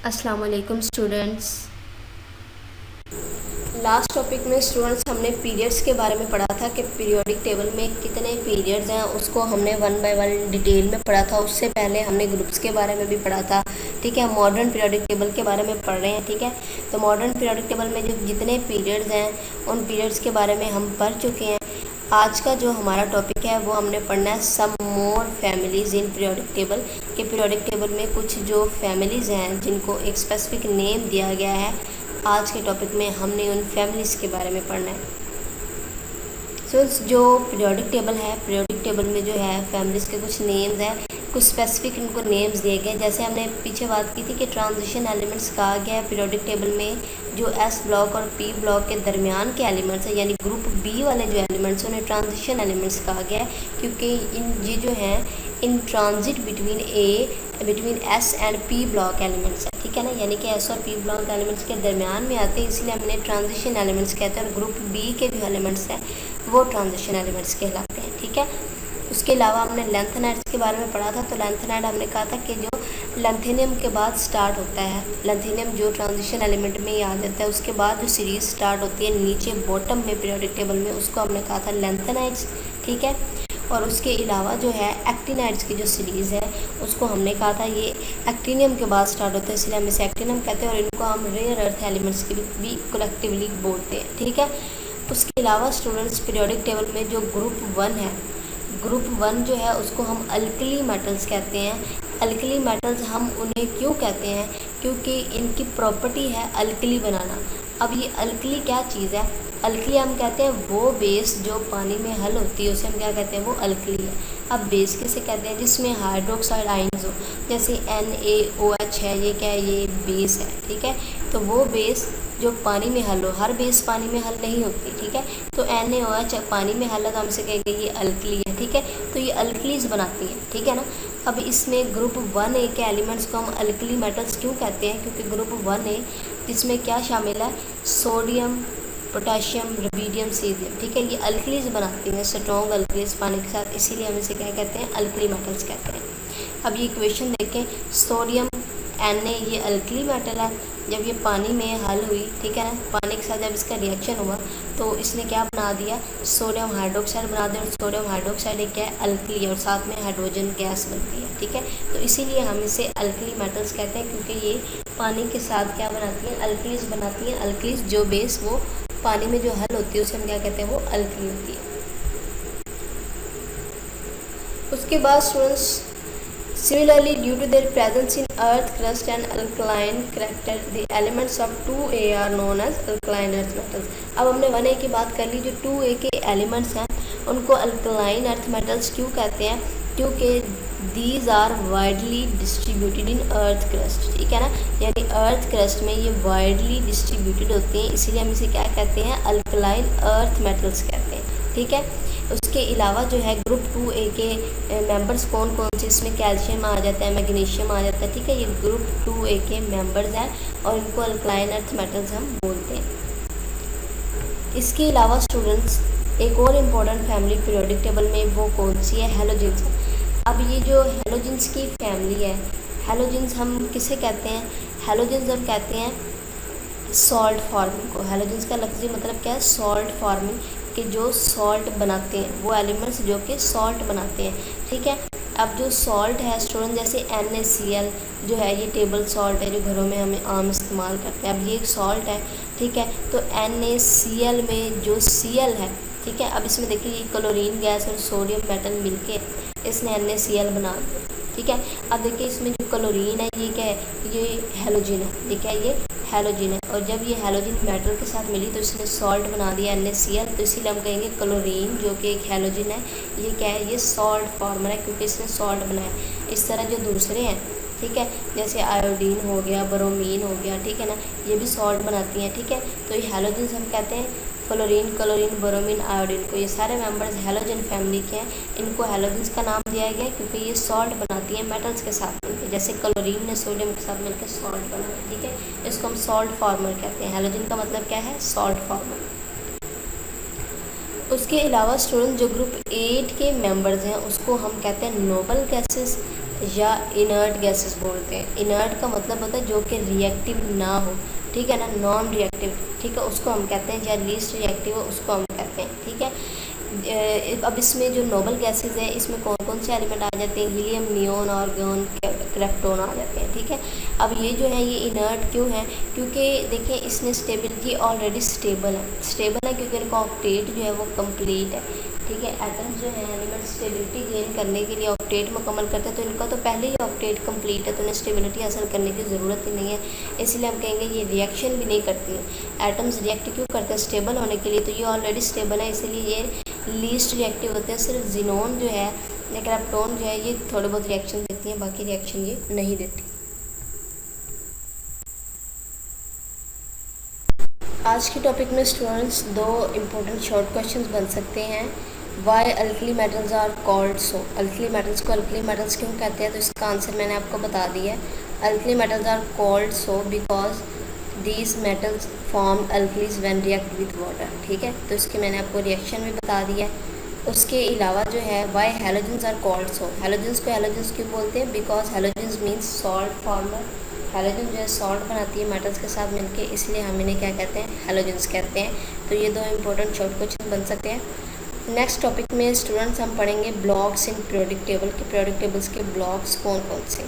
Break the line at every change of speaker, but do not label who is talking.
अस्सलाम वालेकुम students. Last topic में स्टूडेंट्स हमने पीरियड्स के बारे में पढ़ा था कि पीरियोडिक टेबल में कितने पीरियड्स हैं, उसको हमने वन बाय वन डिटेल में पढ़ा था। उससे पहले हमने ग्रुप्स के बारे में भी पढ़ा था। ठीक है, मॉडर्न पीरियोडिक टेबल के बारे में पढ़ रहे हैं। ठीक है, तो मॉडर्न पीरियोडिक टेबल में जो जितने पीरियड्स हैं उन पीरियड्स के बारे में हम पढ़ चुके हैं। आज का जो हमारा टॉपिक है वो हमने पढ़ना है सम मोर फैमिलीज़ इन पीरियोडिक टेबल के पीरियोडिक टेबल में कुछ जो फैमिलीज़ हैं जिनको एक स्पेसिफिक नेम दिया गया है। आज के टॉपिक में हमने उन फैमिलीज़ के बारे में पढ़ना है। जो पीरियोडिक टेबल है, पीरियोडिक टेबल में जो है फैमिलीज़ के कुछ नेम्स हैं, कुछ स्पेसिफिक इनको नेम्स दिए गए। जैसे हमने पीछे बात की थी कि ट्रांजिशन एलिमेंट्स कहा गया है पीरियोडिक टेबल में जो एस ब्लॉक और पी ब्लॉक के दरमियान के एलिमेंट्स हैं, यानी ग्रुप बी वाले जो एलिमेंट्स हैं उन्हें ट्रांजिशन एलिमेंट्स कहा गया है, क्योंकि ये जो हैं in transit between S and P block elements है। ठीक है ना, यानी कि एस और पी ब्लॉक एलिमेंट्स के दरमियान में आते हैं, इसलिए हमने ट्रांजिशन एलिमेंट्स कहते हैं। और ग्रुप बी के जो एलिमेंट्स हैं वो ट्रांजिशन एलिमेंट्स कहलाते हैं। ठीक है, उसके अलावा हमने लेंथेनाइड्स के बारे में पढ़ा था। तो लेंथेनाइड हमने कहा था कि जो लेंथेनियम के बाद स्टार्ट होता है, लेंथेनियम जो ट्रांजिशन एलिमेंट में ही आ जाता है, उसके बाद जो सीरीज़ स्टार्ट होती है नीचे बॉटम में पीरियोडिक टेबल में, उसको हमने कहा था लेंथेनाइड्स। ठीक है, और उसके अलावा जो है एक्टिनाइड्स की जो सीरीज़ है उसको हमने कहा था ये एक्टिनियम के बाद स्टार्ट होता है, इसलिए हम इसे एक्टिनियम कहते हैं। और इनको हम रेयर अर्थ एलिमेंट्स के भी कलेक्टिवली बोलते हैं। ठीक है, उसके अलावा स्टूडेंट्स पीरियोडिक टेबल में जो ग्रुप वन है, ग्रुप वन जो है उसको हम अल्कली मेटल्स कहते हैं। अल्कली मेटल्स हम उन्हें क्यों कहते हैं? क्योंकि इनकी प्रॉपर्टी है अल्कली बनाना। अब ये अल्कली क्या चीज़ है? अल्कली हम कहते हैं वो बेस जो पानी में हल होती है उसे हम क्या कहते हैं? वो अल्कली है। अब बेस किसे कहते हैं? जिसमें हाइड्रोक्साइड आयन्स हो, जैसे NaOH है, ये क्या है? ये बेस है। ठीक है, तो वो बेस जो पानी में हल हो, हर बेस पानी में हल नहीं होती। ठीक है, तो NaOH पानी में हल है तो हमसे कहेंगे ये अल्कली है। ठीक है, तो ये अल्कलीज बनाती है। ठीक है ना, अब इसमें ग्रुप 1A के एलिमेंट्स को हम अल्कली मेटल्स क्यों कहते हैं? क्योंकि ग्रुप 1A जिसमें क्या शामिल है? Sodium, potassium, rubidium, caesium. ठीक है, ये अल्कलीज बनाती हैं, स्ट्रॉन्ग अल्कलीज पानी के साथ, इसीलिए हम इसे क्या कहते हैं? अल्कली मेटल्स कहते हैं। अब ये इक्वेशन देखें, सोडियम Na ये अल्कली मेटल है, जब ये पानी में हल हुई, ठीक है ना, पानी के साथ जब इसका रिएक्शन हुआ तो इसने क्या बना दिया? सोडियम हाइड्रोक्साइड बना दिया। और सोडियम हाइड्रोक्साइड एक क्या है? अल्कली है, और साथ में हाइड्रोजन गैस बनती है। ठीक है, तो इसीलिए हम इसे अल्कली मेटल्स कहते हैं, क्योंकि ये पानी के साथ क्या बनाती हैं? अल्कलीज बनाती हैं। अल्कलीज जो बेस वो पानी में जो हल होती है उसे हम क्या कहते हैं? वो अल्कली होती है। उसके बाद students similarly due to their presence in earth crust and alkaline character the elements of 2A are known as alkaline earth metals। अब हमने 1A की बात कर ली, जो 2A के एलिमेंट्स हैं उनको अल्कलाइन अर्थ मेटल्स क्यों कहते हैं? क्योंकि these are widely distributed in earth crust. ठीक है ना, यानी अर्थ क्रस्ट में ये वाइडली डिस्ट्रीब्यूटेड होते हैं, इसीलिए हम इसे क्या कहते हैं? अल्कलाइन अर्थ मेटल्स कहते हैं। ठीक है, उसके अलावा जो है ग्रुप 2A के मेंबर्स कौन कौन से? इसमें कैल्शियम आ जाता है, मैग्नीशियम आ जाता है। ठीक है, ये ग्रुप 2A के मेंबर्स हैं और इनको अल्कलाइन अर्थ मेटल्स हम बोलते हैं। इसके अलावा स्टूडेंट्स एक और इम्पोर्टेंट फैमिली पीरियोडिक टेबल में वो कौन सी है? हैलोजेंस। अब ये जो हैलोजेंस की फैमिली है, हैलोजेंस हम किसे कहते हैं? हैलोजेंस हम कहते हैं सॉल्ट फॉर्मिंग को। हैलोजेंस का लफ्ज़ी मतलब क्या है? सॉल्ट फॉर्मिंग, कि जो सॉल्ट बनाते हैं, वो एलिमेंट्स जो कि सॉल्ट बनाते हैं। ठीक है, अब जो सॉल्ट है स्टूडेंट, जैसे NaCl जो है ये टेबल सॉल्ट है जो घरों में हमें आम इस्तेमाल करते हैं। अब ये एक सॉल्ट है। ठीक है, तो NaCl में जो Cl है, ठीक है, अब इसमें देखिए ये क्लोरीन गैस और सोडियम मेटल मिलके इसने NaCl बना दिया। ठीक है, अब देखिए इसमें जो क्लोरीन है ये क्या है? ये हैलोजन है। ठीक है, ये हैलोजन है, और जब ये हैलोजन मेटल के साथ मिली तो इसने सॉल्ट बना दिया NaCl। तो इसीलिए हम कहेंगे क्लोरीन जो कि एक हैलोजन है ये क्या है? ये सॉल्ट फॉर्मर है, क्योंकि इसने सॉल्ट बनाया। इस तरह जो दूसरे हैं, ठीक है, जैसे आयोडीन हो गया, ब्रोमीन हो गया, ठीक है ना, ये भी सॉल्ट बनाती हैं। ठीक है, तो ये हैलोजन हम कहते हैं फ्लोरीन, क्लोरीन, ब्रोमीन, आयोडीन को, ये सारे मेंबर्स हैलोजन फैमिली के हैं। इनको हैलोजेंस का नाम दिया गया क्योंकि ये सॉल्ट बनाती हैं मेटल्स के साथ मिलकर, जैसे क्लोरीन ने सोडियम के साथ मिलकर सॉल्ट बनाया। ठीक है, इसको हम सॉल्ट फॉर्मर कहते हैं। हैलोजन का मतलब क्या है? Salt farmer. उसके अलावा स्टूडेंट जो ग्रुप 8 के मेंबर्स हैं उसको हम कहते हैं नोबल गैसेस, या इनर्ट गैसेस बोलते हैं। इनर्ट का मतलब होता है जो कि रिएक्टिव ना हो, ठीक है ना, नॉन रिएक्टिव, ठीक है, उसको हम कहते हैं, या लीस्ट रिएक्टिव उसको हम कहते हैं, ठीक है। अब इसमें जो नोबल गैसेस है इसमें कौन कौन से एलिमेंट आ जाते हैं, हीलियम, नियोन, आर्गन, क्रिप्टॉन आ जाते हैं, ठीक है। अब ये जो है ये इनर्ट क्यों है, क्योंकि देखिए इसने स्टेबिलिटी ऑलरेडी स्टेबल है क्योंकि इनका ऑक्टेट जो है वो कंप्लीट है, ठीक है। एटम्स जो है एलिमेंट स्टेबिलिटी गेन करने के लिए ऑक्टेट मुकम्मल करते हैं, तो इनका तो पहले ही ऑक्टेट कंप्लीट है, तो उन्हें स्टेबिलिटी हासिल करने की ज़रूरत ही नहीं है, इसलिए हम कहेंगे ये रिएक्शन भी नहीं करती है। एटम्स रिएक्ट क्यों करते हैं, स्टेबल होने के लिए, तो ये ऑलरेडी स्टेबल है इसलिए ये लीस्ट रिएक्टिव होते हैं। सिर्फ जिनोन जो है या क्रिप्टॉन जो है ये थोड़े बहुत रिएक्शन देती हैं, बाकी रिएक्शन ये नहीं देती। आज के टॉपिक में स्टूडेंट्स दो इम्पोर्टेंट शॉर्ट क्वेश्चंस बन सकते हैं। Why alkali metals are called so, alkali metals को अल्कली मेटल्स क्यों कहते हैं, तो इसका आंसर मैंने आपको बता दिया है। Alkali metals are called so because these metals form alkalis when react with water, ठीक है, तो इसके मैंने आपको रिएक्शन भी बता दिया है। उसके अलावा जो है why halogens are called so, halogens को हेलोजेंस क्यों बोलते हैं, because halogens means salt former, halogen जो है सॉल्ट बनाती है मेटल्स के साथ मिलके, इसलिए हम इन्हें क्या कहते हैं, हेलोजेंस कहते हैं। तो ये दो इंपॉर्टेंट शॉर्ट क्वेश्चन बन सकते हैं। नेक्स्ट टॉपिक में स्टूडेंट्स हम पढ़ेंगे ब्लॉक्स इन पीरियोडिक टेबल के, पीरियोडिक टेबल्स के ब्लॉक्स कौन कौन से।